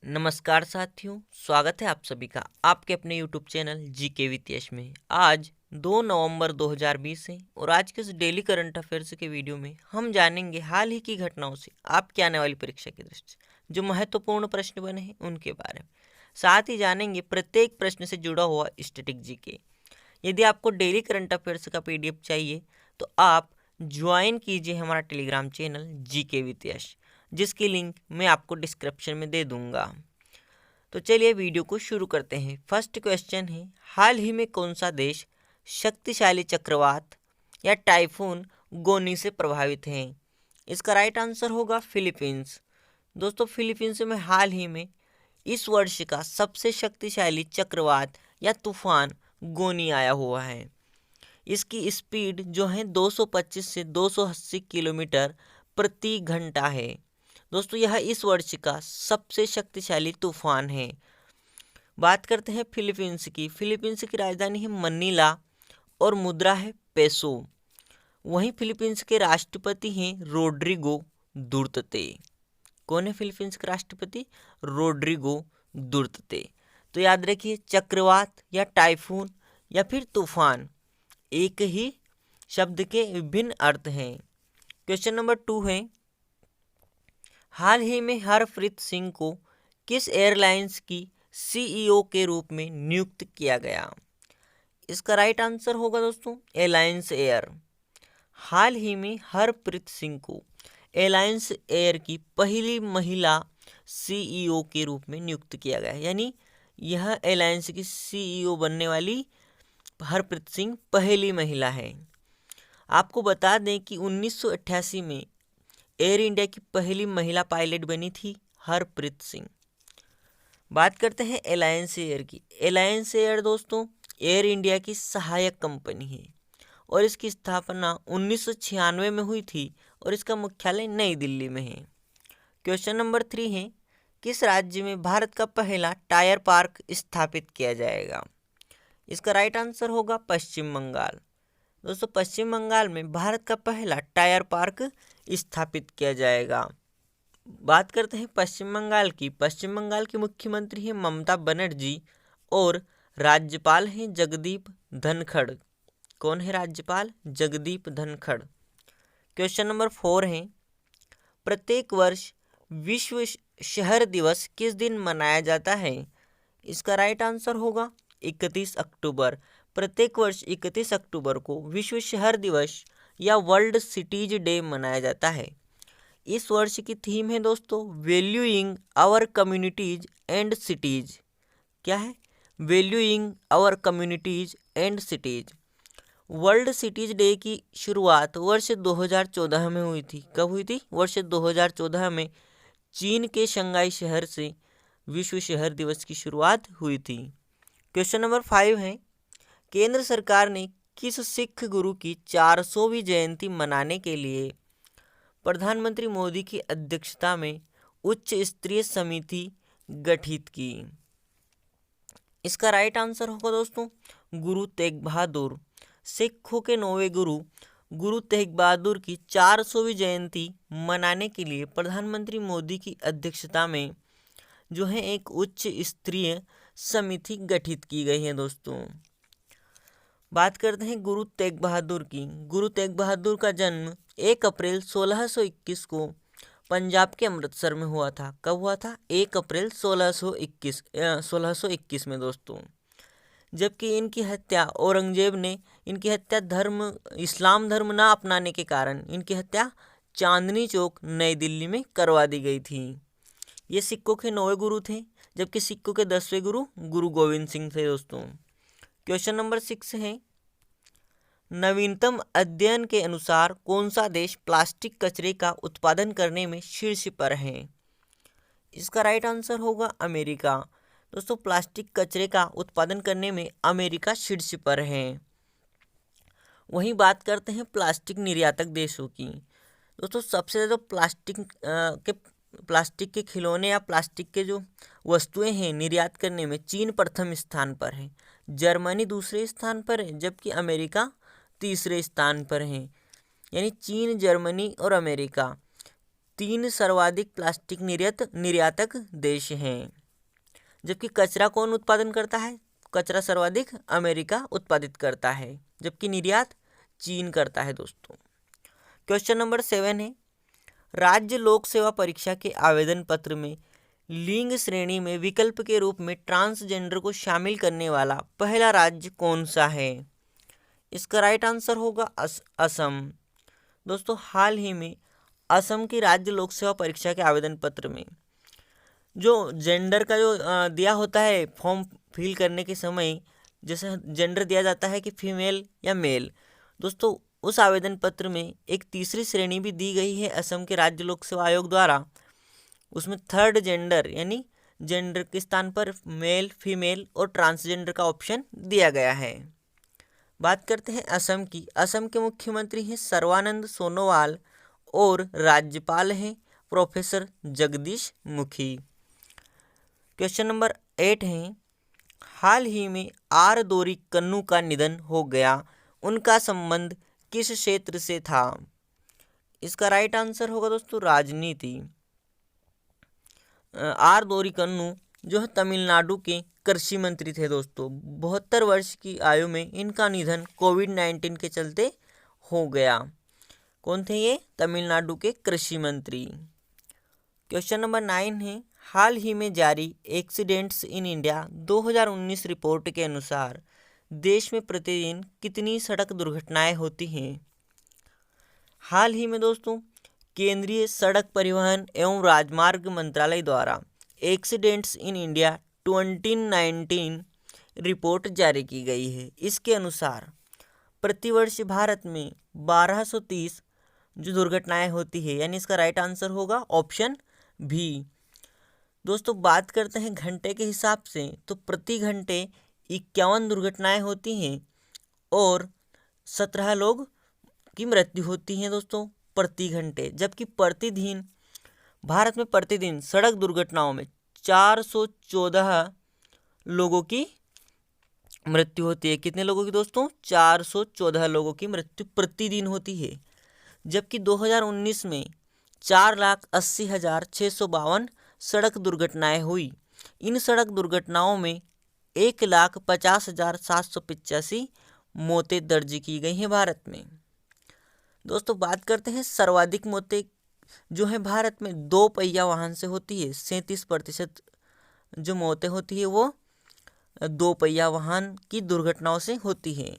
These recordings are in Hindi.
नमस्कार साथियों, स्वागत है आप सभी का आपके अपने YouTube चैनल जीके विथ यश में। आज 2 नवंबर 2020 है और आज के इस डेली करंट अफेयर्स के वीडियो में हम जानेंगे हाल ही की घटनाओं से आपकी आने वाली परीक्षा की दृष्टि से जो महत्वपूर्ण प्रश्न बने हैं उनके बारे में। साथ ही जानेंगे प्रत्येक प्रश्न से जुड़ा हुआ स्टैटिक जीके। यदि आपको डेली करंट अफेयर्स का PDF चाहिए तो आप ज्वाइन कीजिए हमारा टेलीग्राम चैनल जीके विथ यश, जिसकी लिंक मैं आपको डिस्क्रिप्शन में दे दूंगा। तो चलिए वीडियो को शुरू करते हैं। फर्स्ट क्वेश्चन है, हाल ही में कौन सा देश शक्तिशाली चक्रवात या टाइफून गोनी से प्रभावित है? इसका राइट आंसर होगा फिलीपींस। दोस्तों, फिलीपींस में हाल ही में इस वर्ष का सबसे शक्तिशाली चक्रवात या तूफान गोनी आया हुआ है। इसकी स्पीड जो है 225 से 280 किलोमीटर प्रति घंटा है। दोस्तों, यह इस वर्ष का सबसे शक्तिशाली तूफान है। बात करते हैं फिलीपींस की। फिलीपींस की राजधानी है मनीला और मुद्रा है पेसो। वहीं फिलीपींस के राष्ट्रपति हैं रोड्रिगो दुर्तते। कौन है फिलीपींस के राष्ट्रपति? रोड्रिगो दुर्तते। तो याद रखिए, चक्रवात या टाइफून या फिर तूफान एक ही शब्द के विभिन्न अर्थ हैं। क्वेश्चन नंबर 2 है, हाल ही में हरप्रीत सिंह को किस एयरलाइंस की CEO के रूप में नियुक्त किया गया? इसका राइट आंसर होगा दोस्तों एलायंस एयर। हाल ही में हरप्रीत सिंह को एलायंस एयर की पहली महिला CEO के रूप में नियुक्त किया गया है। यानी यह एलायंस की CEO बनने वाली हरप्रीत सिंह पहली महिला है। आपको बता दें कि 1988 में एयर इंडिया की पहली महिला पायलट बनी थी हरप्रीत सिंह। बात करते हैं एलायंस एयर की। एलायंस एयर दोस्तों एयर इंडिया की सहायक कंपनी है और इसकी स्थापना 1996 में हुई थी और इसका मुख्यालय नई दिल्ली में है। क्वेश्चन नंबर 3 है, किस राज्य में भारत का पहला टायर पार्क स्थापित किया जाएगा? इसका राइट आंसर होगा पश्चिम बंगाल। दोस्तों, पश्चिम बंगाल में भारत का पहला टायर पार्क स्थापित किया जाएगा। बात करते हैं पश्चिम बंगाल की। पश्चिम बंगाल की मुख्यमंत्री हैं ममता बनर्जी और राज्यपाल हैं जगदीप धनखड़। कौन है राज्यपाल? जगदीप धनखड़। क्वेश्चन नंबर 4 है, प्रत्येक वर्ष विश्व शहर दिवस किस दिन मनाया जाता है? इसका राइट आंसर होगा 31 अक्टूबर। प्रत्येक वर्ष 31 अक्टूबर को विश्व शहर दिवस या वर्ल्ड सिटीज डे मनाया जाता है। इस वर्ष की थीम है दोस्तों valuing our communities and cities. क्या है? Valuing our communities and cities. World cities day की शुरुआत वर्ष 2014 में हुई थी। कब हुई थी? वर्ष 2014 में चीन के शंघाई शहर से विश्व शहर दिवस की शुरुआत हुई थी। क्वेश्चन नंबर 5 है, केंद्र सरकार ने किस सिख गुरु की 400वीं जयंती मनाने के लिए प्रधानमंत्री मोदी की अध्यक्षता में उच्च स्तरीय समिति गठित की? इसका राइट आंसर होगा दोस्तों गुरु तेग बहादुर। सिखों के 9वें गुरु तेग बहादुर की 400वीं जयंती मनाने के लिए प्रधानमंत्री मोदी की अध्यक्षता में जो है एक उच्च स्तरीय समिति गठित की गई है। दोस्तों, बात करते हैं गुरु तेग बहादुर की। गुरु तेग बहादुर का जन्म 1 अप्रैल 1621 को पंजाब के अमृतसर में हुआ था। कब हुआ था? 1 अप्रैल 1621 में दोस्तों। जबकि इनकी हत्या औरंगजेब ने इस्लाम धर्म ना अपनाने के कारण इनकी हत्या चांदनी चौक नई दिल्ली में करवा दी गई थी। ये सिखों के 9वें गुरु थे, जबकि सिखों के 10वें गुरु गोविंद सिंह थे। दोस्तों, क्वेश्चन नंबर 6 है, नवीनतम अध्ययन के अनुसार कौन सा देश प्लास्टिक कचरे का उत्पादन करने में शीर्ष पर है? इसका राइट आंसर होगा अमेरिका। दोस्तों, प्लास्टिक कचरे का उत्पादन करने में अमेरिका शीर्ष पर है। वहीं बात करते हैं प्लास्टिक निर्यातक देशों की। दोस्तों, सबसे ज़्यादा प्लास्टिक के खिलौने या प्लास्टिक के जो वस्तुएं हैं निर्यात करने में चीन प्रथम स्थान पर है, जर्मनी दूसरे स्थान पर है, जबकि अमेरिका तीसरे स्थान पर है। यानी चीन, जर्मनी और अमेरिका 3 सर्वाधिक प्लास्टिक निर्यातक देश हैं। जबकि कचरा कौन उत्पादन करता है? कचरा सर्वाधिक अमेरिका उत्पादित करता है, जबकि निर्यात चीन करता है दोस्तों। क्वेश्चन नंबर 7 है, राज्य लोक सेवा परीक्षा के आवेदन पत्र में लिंग श्रेणी में विकल्प के रूप में ट्रांसजेंडर को शामिल करने वाला पहला राज्य कौन सा है? इसका राइट आंसर होगा असम। दोस्तों, हाल ही में असम की राज्य लोक सेवा परीक्षा के आवेदन पत्र में जो जेंडर का जो दिया होता है फॉर्म फिल करने के समय, जैसे जेंडर दिया जाता है कि फीमेल या मेल, दोस्तों उस आवेदन पत्र में एक तीसरी श्रेणी भी दी गई है असम के राज्य लोक सेवा आयोग द्वारा। उसमें थर्ड जेंडर यानी जेंडर के स्थान पर मेल, फीमेल और ट्रांसजेंडर का ऑप्शन दिया गया है। बात करते हैं असम की। असम के मुख्यमंत्री हैं सर्बानंद सोनोवाल और राज्यपाल हैं professor Jagdish Mukhi. Question number 8 है, हाल ही में आर दोरी कन्नू का निधन हो गया, उनका संबंध किस क्षेत्र से था? इसका राइट आंसर होगा दोस्तों राजनीति। आर दोरी कन्नू जो है तमिलनाडु के कृषि मंत्री थे दोस्तों। 72 वर्ष की आयु में इनका निधन कोविड-19 के चलते हो गया। कौन थे ये? तमिलनाडु के कृषि मंत्री। क्वेश्चन नंबर 9 है, हाल ही में जारी एक्सीडेंट्स इन इंडिया 2019 रिपोर्ट के अनुसार देश में प्रतिदिन कितनी सड़क दुर्घटनाएं होती हैं? हाल ही में दोस्तों केंद्रीय सड़क परिवहन एवं राजमार्ग मंत्रालय द्वारा एक्सीडेंट्स इन इंडिया 2019 रिपोर्ट जारी की गई है। इसके अनुसार प्रतिवर्ष भारत में 1230 जो दुर्घटनाएं होती है, यानी इसका राइट आंसर होगा ऑप्शन भी। दोस्तों, बात करते हैं घंटे के हिसाब से, तो प्रति घंटे 51 दुर्घटनाएं होती हैं और 17 लोग की मृत्यु होती है दोस्तों प्रति घंटे। जबकि प्रतिदिन भारत में प्रतिदिन सड़क दुर्घटनाओं में 414 लोगों की मृत्यु होती है। कितने लोगों की दोस्तों? 414 लोगों की मृत्यु प्रतिदिन होती है। जबकि 2019 में 4,80,652 सड़क दुर्घटनाएं हुई। इन सड़क दुर्घटनाओं में 1,50,785 मौतें दर्ज की गई हैं भारत में। दोस्तों, बात करते हैं सर्वाधिक मौतें जो है भारत में 2 पहिया वाहन से होती है। 37% जो मौतें होती है वो 2 पहिया वाहन की दुर्घटनाओं से होती है।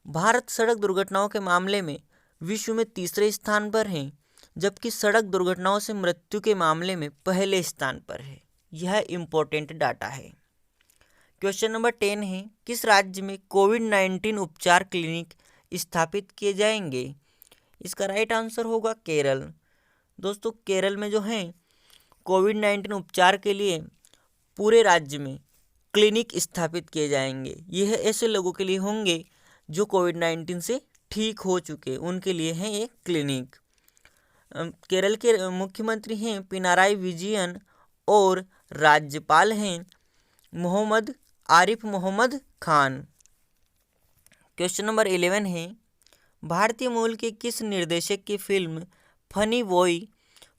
भारत सड़क दुर्घटनाओं के मामले में विश्व में तीसरे स्थान पर है, जबकि सड़क दुर्घटनाओं से मृत्यु के मामले में पहले स्थान पर है। यह इम्पोर्टेंट डाटा है। क्वेश्चन नंबर 10 है, किस राज्य में कोविड-19 उपचार क्लिनिक स्थापित किए जाएंगे? इसका राइट आंसर होगा केरल। दोस्तों, केरल में जो है कोविड-19 उपचार के लिए पूरे राज्य में क्लिनिक स्थापित किए जाएंगे। यह ऐसे लोगों के लिए होंगे जो कोविड-19 से ठीक हो चुके, उनके लिए है ये क्लिनिक। केरल के मुख्यमंत्री हैं पिनाराई विजयन और राज्यपाल हैं आरिफ मोहम्मद खान। क्वेश्चन नंबर 11 है, भारतीय मूल के किस निर्देशक की फिल्म फनी बॉय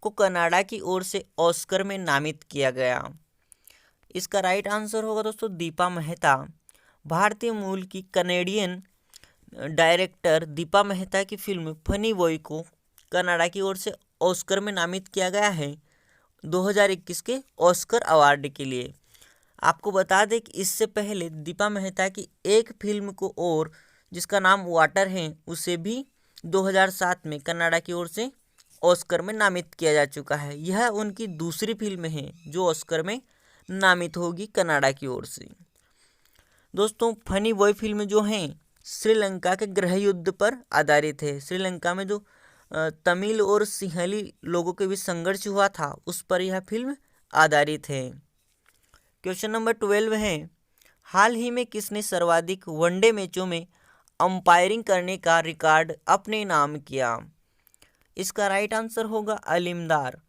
को कनाडा की ओर से ऑस्कर में नामित किया गया? इसका राइट आंसर होगा दोस्तों दीपा मेहता। भारतीय मूल की कनेडियन डायरेक्टर दीपा मेहता की फिल्म फनी बॉय को कनाडा की ओर से ऑस्कर में नामित किया गया है 2021 के ऑस्कर अवार्ड के लिए। आपको बता दें कि इससे पहले दीपा मेहता की एक फिल्म को और जिसका नाम वाटर है उसे भी 2007 में कनाडा की ओर से ऑस्कर में नामित किया जा चुका है। यह उनकी दूसरी फिल्म है जो ऑस्कर में नामित होगी कनाडा की ओर से। दोस्तों, फनी बॉय फिल्म जो है श्रीलंका के गृह युद्ध पर आधारित है। श्रीलंका में जो तमिल और सिंहली लोगों के बीच संघर्ष हुआ था उस पर यह फिल्म आधारित है। क्वेश्चन नंबर 12 है, हाल ही में किसने सर्वाधिक वनडे मैचों में अंपायरिंग करने का रिकॉर्ड अपने नाम किया? इसका राइट आंसर होगा अलीम डार।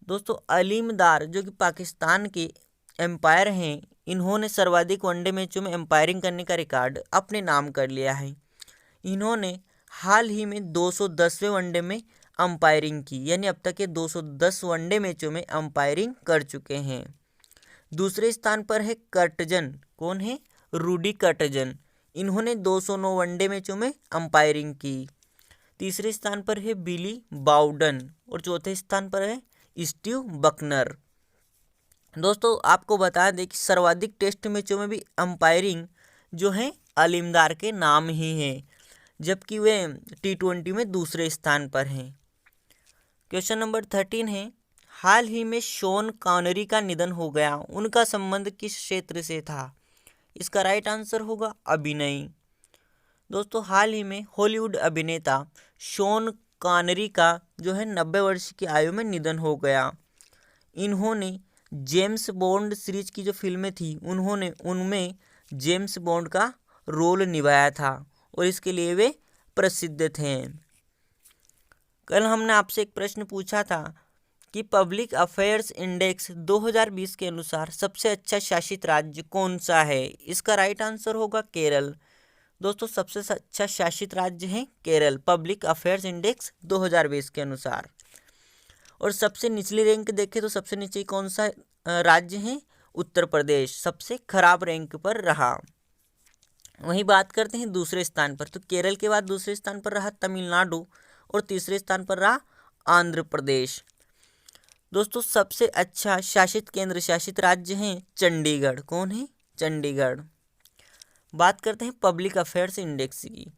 दोस्तों, अलीम डार जो कि पाकिस्तान के एम्पायर हैं, इन्होंने सर्वाधिक वनडे मैचों में एम्पायरिंग करने का रिकॉर्ड अपने नाम कर लिया है। इन्होंने हाल ही में 210वें वनडे में अंपायरिंग की, यानी अब तक ये 210 वनडे मैचों में अंपायरिंग कर चुके हैं। दूसरे स्थान पर है कर्टजन। कौन है? रूडी कर्टजन। इन्होंने 209 वनडे मैचों में अंपायरिंग की। तीसरे स्थान पर है बिली बाउडन और चौथे स्थान पर है स्टीव बकनर। दोस्तों आपको बता दें कि सर्वाधिक टेस्ट मैचों में भी अंपायरिंग जो है अलीमदार के नाम ही है, जबकि वे T20 में दूसरे स्थान पर हैं। क्वेश्चन नंबर 13 है, हाल ही में शॉन कॉनरी का निधन हो गया, उनका संबंध किस क्षेत्र से था? इसका राइट आंसर होगा अभिनय। दोस्तों हाल ही में हॉलीवुड अभिनेता शॉन कॉनरी का जो है 90 वर्ष की आयु में निधन हो गया। इन्होंने जेम्स बॉन्ड सीरीज की जो फिल्में थी उनमें जेम्स बॉन्ड का रोल निभाया था और इसके लिए वे प्रसिद्ध थे। कल हमने आपसे एक प्रश्न पूछा था कि पब्लिक अफेयर्स इंडेक्स 2020 के अनुसार सबसे अच्छा शासित राज्य कौन सा है? इसका राइट आंसर होगा केरल। दोस्तों सबसे अच्छा शासित राज्य है केरल पब्लिक अफेयर्स इंडेक्स 2020 के अनुसार। और सबसे निचली रैंक देखें तो सबसे नीचे कौन सा राज्य है? उत्तर प्रदेश सबसे खराब रैंक पर रहा। वहीं बात करते हैं दूसरे स्थान पर, तो केरल के बाद दूसरे स्थान पर रहा तमिलनाडु और तीसरे स्थान पर रहा आंध्र प्रदेश। दोस्तों सबसे अच्छा शासित केंद्र शासित राज्य है चंडीगढ़। कौन है? चंडीगढ़। बात करते हैं पब्लिक अफेयर्स इंडेक्स की।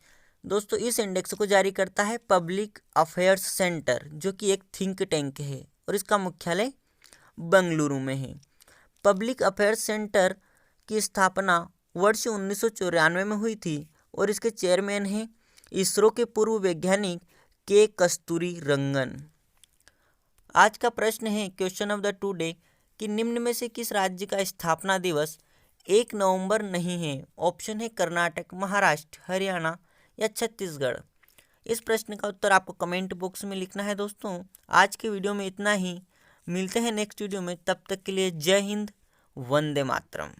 दोस्तों इस इंडेक्स को जारी करता है पब्लिक अफेयर्स सेंटर, जो कि एक थिंक टैंक है और इसका मुख्यालय बेंगलुरु में है। पब्लिक अफेयर्स सेंटर की स्थापना वर्ष 1994 में हुई थी और इसके चेयरमैन हैं इसरो के पूर्व वैज्ञानिक के कस्तूरी रंगन। आज का प्रश्न है क्वेश्चन ऑफ द टुडे कि निम्न में से किस राज्य का स्थापना दिवस 1 नवंबर नहीं है? ऑप्शन है कर्नाटक, महाराष्ट्र, हरियाणा या छत्तीसगढ़। इस प्रश्न का उत्तर आपको कमेंट बॉक्स में लिखना है। दोस्तों आज के वीडियो में इतना ही, मिलते हैं नेक्स्ट वीडियो में, तब तक के लिए जय हिंद, वंदे मातरम।